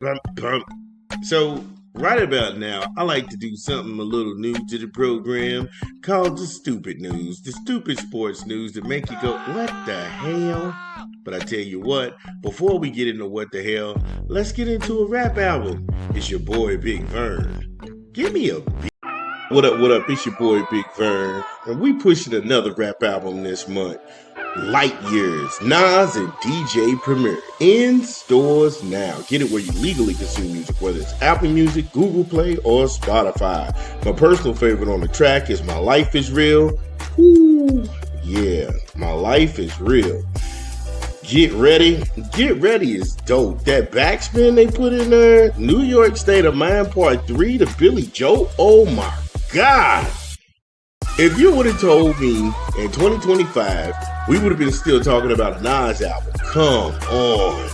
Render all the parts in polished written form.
Bump, bump. So, right about now, I like to do something a little new to the program called the stupid news. The stupid sports news that make you go, what the hell? But I tell you what, before we get into what the hell, let's get into a rap album. It's your boy Big Vern. Give me a beat. What up, what up? It's your boy Big Vern. And we pushing another rap album this month. Light Years, Nas and DJ Premier in stores now. Get it where you legally consume music, whether it's Apple Music, Google Play, or Spotify. My personal favorite on the track is My Life is Real. Ooh, yeah, My Life is Real. Get ready. Get ready is dope. That backspin they put in there, New York State of Mind Part 3 to Billy Joe. Oh my God. If you would have told me in 2025, we would have been still talking about a Nas album. Come on.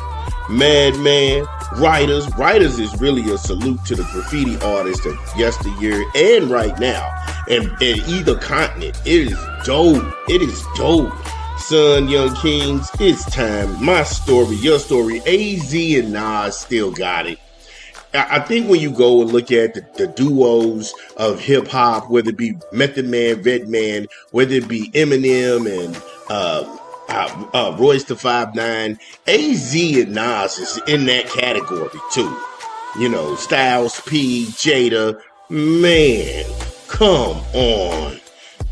Madman, Writers. Writers is really a salute to the graffiti artists of yesteryear and right now. And either continent. It is dope. It is dope. Son, Young Kings, it's time. My story, your story. AZ and Nas still got it. I think when you go and look at the duos of hip hop, whether it be Method Man, Redman, whether it be Eminem and Royce the 5'9", AZ and Nas is in that category too. You know, Styles P, Jada, man, come on.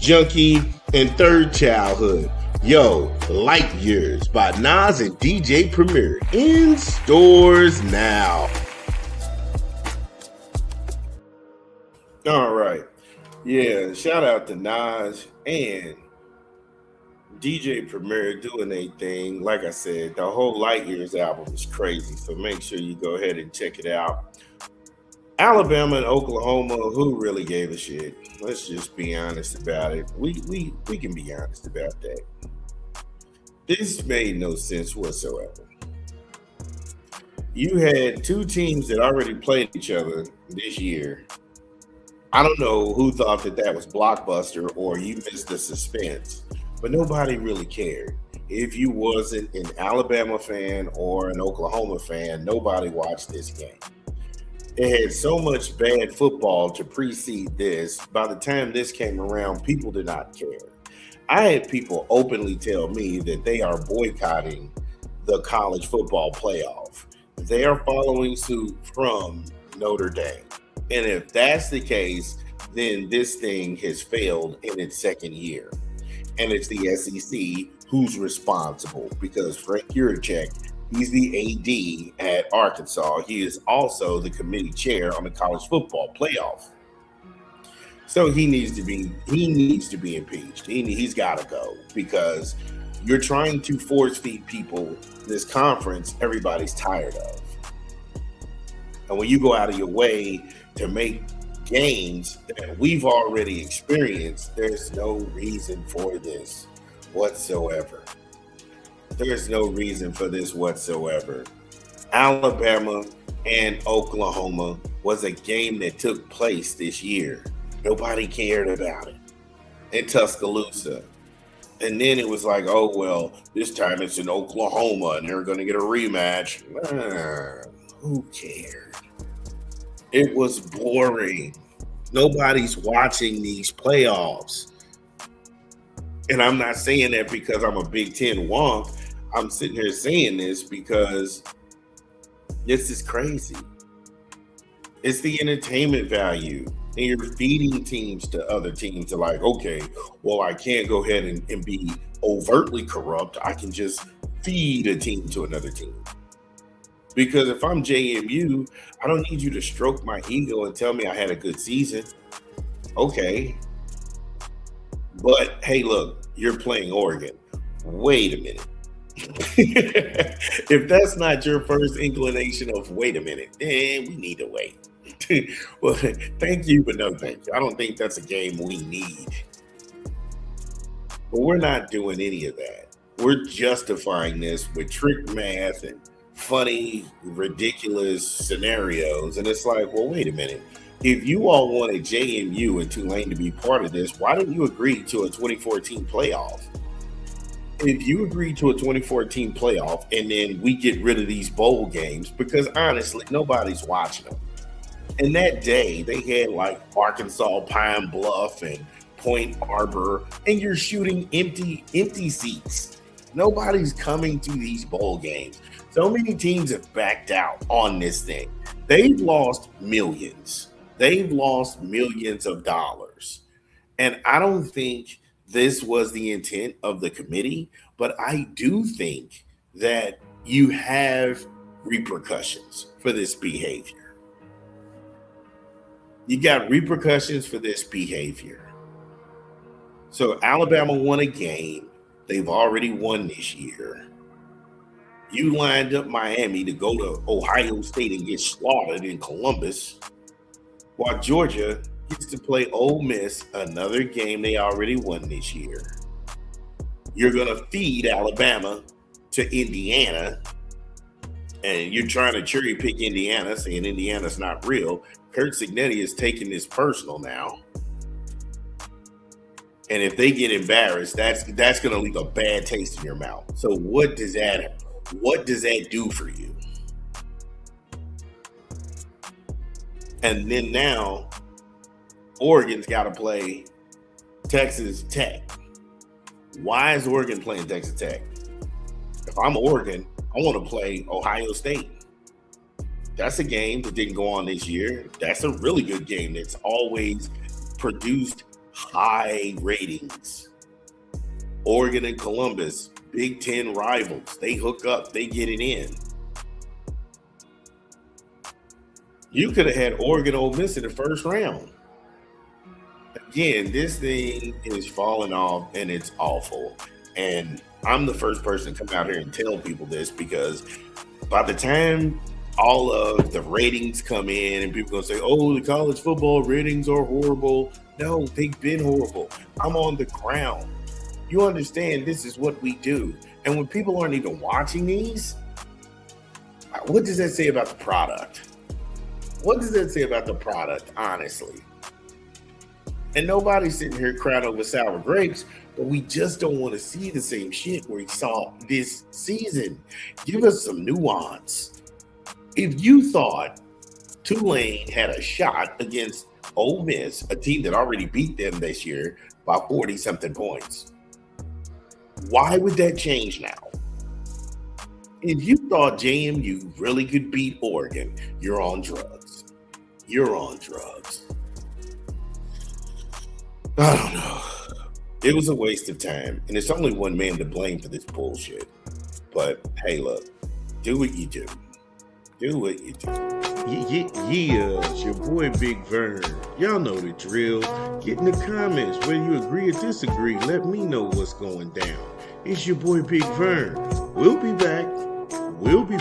Junkie and Third Childhood. Yo, Light Years by Nas and DJ Premier in stores now. All right. Yeah, shout out to Nas and DJ Premier doing a thing. Like I said, the whole Light Years album is crazy, so make sure you go ahead and check it out. Alabama and Oklahoma, who really gave a shit? Let's just be honest about it. We can be honest about that. This made no sense whatsoever. You had two teams that already played each other this year. I don't know who thought that was blockbuster or you missed the suspense, but nobody really cared. If you wasn't an Alabama fan or an Oklahoma fan, nobody watched this game. It had so much bad football to precede this. By the time this came around, people did not care. I had people openly tell me that they are boycotting the college football playoff. They are following suit from Notre Dame. And if that's the case, then this thing has failed in its second year. And it's the SEC who's responsible because Frank Yurachek, he's the AD at Arkansas. He is also the committee chair on the college football playoff. So he needs to be impeached. He's got to go because you're trying to force feed people this conference everybody's tired of. And when you go out of your way to make games that we've already experienced, there's no reason for this whatsoever. There's no reason for this whatsoever. Alabama and Oklahoma was a game that took place this year. Nobody cared about it in Tuscaloosa. And then it was like, oh, well, this time it's in Oklahoma and they're going to get a rematch. Who cared? It was boring. Nobody's watching these playoffs. And I'm not saying that because I'm a Big Ten wonk. I'm sitting here saying this because this is crazy. It's the entertainment value. And you're feeding teams to other teams. They're like, okay, well, I can't go ahead and be overtly corrupt. I can just feed a team to another team. Because if I'm JMU, I don't need you to stroke my ego and tell me I had a good season. Okay. But hey, look, you're playing Oregon. Wait a minute. If that's not your first inclination of wait a minute, then we need to wait. Well, thank you, but no thank you. I don't think that's a game we need. But we're not doing any of that. We're justifying this with trick math and funny, ridiculous scenarios. And it's like, well, wait a minute. If you all wanted JMU and Tulane to be part of this, why didn't you agree to a 2014 playoff? if you agree to a 2014 playoff and then we get rid of these bowl games, because honestly, nobody's watching them. And that day, they had like Arkansas, Pine Bluff, and Point Arbor, and you're shooting empty seats. Nobody's coming to these bowl games. So many teams have backed out on this thing. They've lost millions. They've lost millions of dollars. And I don't think this was the intent of the committee, but I do think that you have repercussions for this behavior. You got repercussions for this behavior. So Alabama won a game. They've already won this year. You lined up Miami to go to Ohio State and get slaughtered in Columbus, while Georgia gets to play Ole Miss, another game they already won this year. You're going to feed Alabama to Indiana, and you're trying to cherry pick Indiana, saying Indiana's not real. Kurt Signetti is taking this personal now. And if they get embarrassed, that's going to leave a bad taste in your mouth. So what does that do for you? And then now Oregon's got to play Texas Tech. Why is Oregon playing Texas Tech? If I'm Oregon, I want to play Ohio State. That's a game that didn't go on this year. That's a really good game that's always produced high ratings. Oregon and Columbus, Big Ten rivals. They hook up, they get it in. You could have had Oregon Ole Miss in the first round. Again, this thing is falling off and it's awful. And I'm the first person to come out here and tell people this, because by the time all of the ratings come in and people gonna say, oh, the college football ratings are horrible. No, they've been horrible. I'm on the ground. You understand this is what we do. And when people aren't even watching these, what does that say about the product? What does that say about the product, honestly? And nobody's sitting here crying over sour grapes, but we just don't want to see the same shit we saw this season. Give us some nuance. If you thought Tulane had a shot against Ole Miss, a team that already beat them this year by 40-something points, why would that change now? If you thought JMU really could beat Oregon, you're on drugs. You're on drugs. I don't know. It was a waste of time, and it's only one man to blame for this bullshit. But hey, look, do what you do. Do what you do. Yeah, it's your boy Big Vern. Y'all know the drill. Get in the comments whether you agree or disagree. Let me know what's going down. It's your boy Big Vern. We'll be back. We'll be